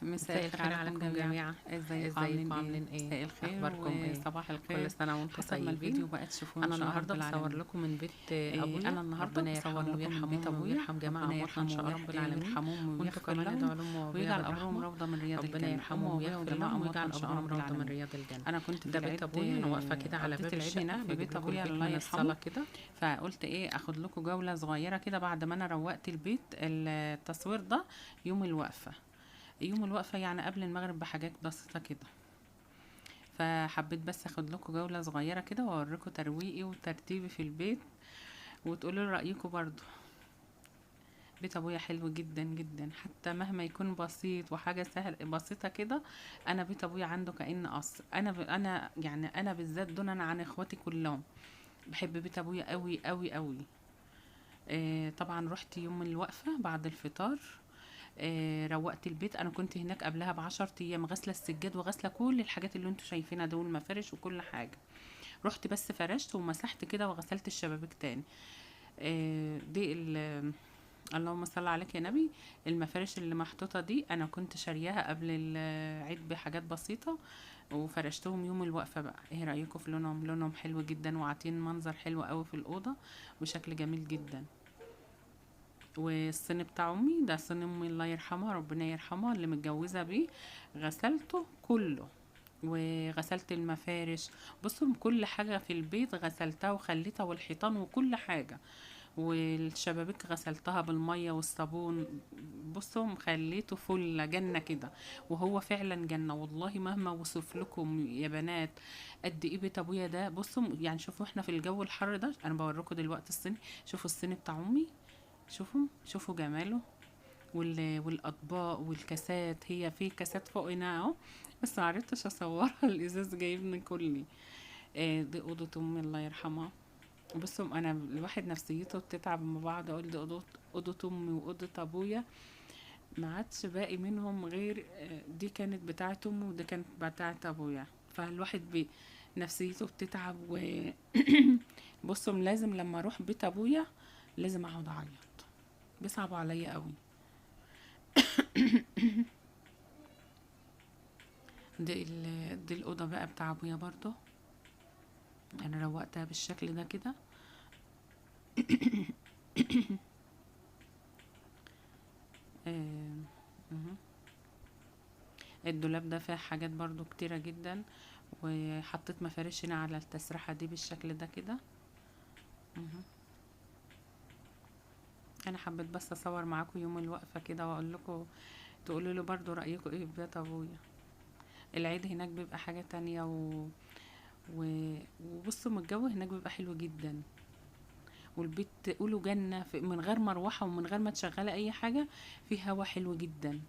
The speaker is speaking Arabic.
مساء الخير عليكم جميعا. ازيكم عاملين ايه؟ مساء الخير اخباركم ايه؟ وصباح الخير. كل سنه وانتم حسب ما طيبين. الفيديو بقى تشوفوه انا ان شاء الله النهارده رب بصور العالمين. لكم من بيت ابويا. انا النهارده ربنا بصور يرحمه لكم من ويرحم بيت امه ابويا، ويرحم جميع ربنا امواتنا ان يرحمه شاء الله رب العالمين، ويرحمهم ويغفر ويغفر لهم لهم امه ويجعل وابويا قبرهم بالرحمه. روضه من رياض ربنا الجنه. يرحمه امه ويغفر وابويا وجميع لهم امواتنا ويجعل ان شاء الله قبرهم رب روضه من العالمين. رياض الجنه. انا كنت في ده بيت العيد، ابويا، انا واقفه كده على قضيت باب العيد الشقه هنا في بيت ابويا البيت الله من يرحمه. الصاله كده. فقلت ايه اخد لكم جوله صغيره كده بعد ما انا روقت البيت. التصوير ده يوم الوقفه. يوم الوقفه يعني قبل المغرب بحاجات بسيطه كده. فحبيت بس اخد لكم جولة صغيرة كده واوريكم ترويقي وترتيبي في البيت، وتقولوا لي رأيكم برضو. بيت ابويا حلو جدا جدا، حتى مهما يكون بسيط وحاجة سهل بسيطة كده. انا بيت ابويا عنده كأن قصر. انا يعني انا بالذات دونا عن اخواتي كلهم بحب بيت ابويا قوي قوي قوي. طبعا رحت يوم الوقفة بعد الفطار. روقت البيت. انا كنت هناك قبلها ب10 ايام غاسله السجاد وغاسله كل الحاجات اللي انتوا شايفينها دول، مفارش وكل حاجه. رحت بس فرشت ومسحت كده وغسلت الشبابيك تاني. دي اللهم صل عليك يا نبي. المفارش اللي محطوطه دي انا كنت شارياها قبل العيد بحاجات بسيطه، وفرشتهم يوم الوقفه بقى. ايه رايكم في لونهم؟ لونهم حلو جدا وعاطين منظر حلو قوي في الاوضه وشكل جميل جدا. والصين بتاع امي ده صين امي الله يرحمها، ربنا يرحمها، اللي متجوزه بيه. غسلته كله وغسلت المفارش. بصوا كل حاجه في البيت غسلتها وخليتها، والحيطان وكل حاجه، والشبابيك غسلتها بالميه والصابون. بصوا خليته فل جنه كده، وهو فعلا جنه والله. مهما وصف لكم يا بنات قد ايه بيت ابويا ده. بصوا يعني شوفوا احنا في الجو الحر ده، انا بوريكم دلوقتي الصين. شوفوا الصين بتاع امي، شوفوا جماله. والاطباق والكاسات، هي في كاسات فوق هنا اهو، بس معرفتش اصورها الازاز جايبني كلي. دي اوضه امي الله يرحمها. بصوا انا الواحد نفسيته بتتعب لما بقعد اقول دي اوضه امي واوضه ابويا. ما عادش باقي منهم غير دي كانت بتاعه امي ودي كانت بتاعه ابويا. فالواحد نفسيته بتتعب بصوا لازم لما اروح بيت ابويا لازم اقعد اعيط، بيصعبوا عليا قوي. دي الاوضه بقى بتاع ابويا برضو. انا روقتها بالشكل ده كده. آه، مهم. الدولاب ده فيه حاجات برضو كتيرة جدا، وحطيت مفارش هنا على التسريحة دي بالشكل ده كده. مهم. انا حبيت بس اصور معاكم يوم الوقفة كده واقول لكم تقولوا لي برضو رأيكم ايه في بيت ابويا. العيد هناك بيبقى حاجة تانية وبصوا من الجو هناك بيبقى حلو جدا، والبيت تقولوا جنة من غير مروحة ومن غير ما تشغلي اي حاجة، فيه هوا حلو جدا.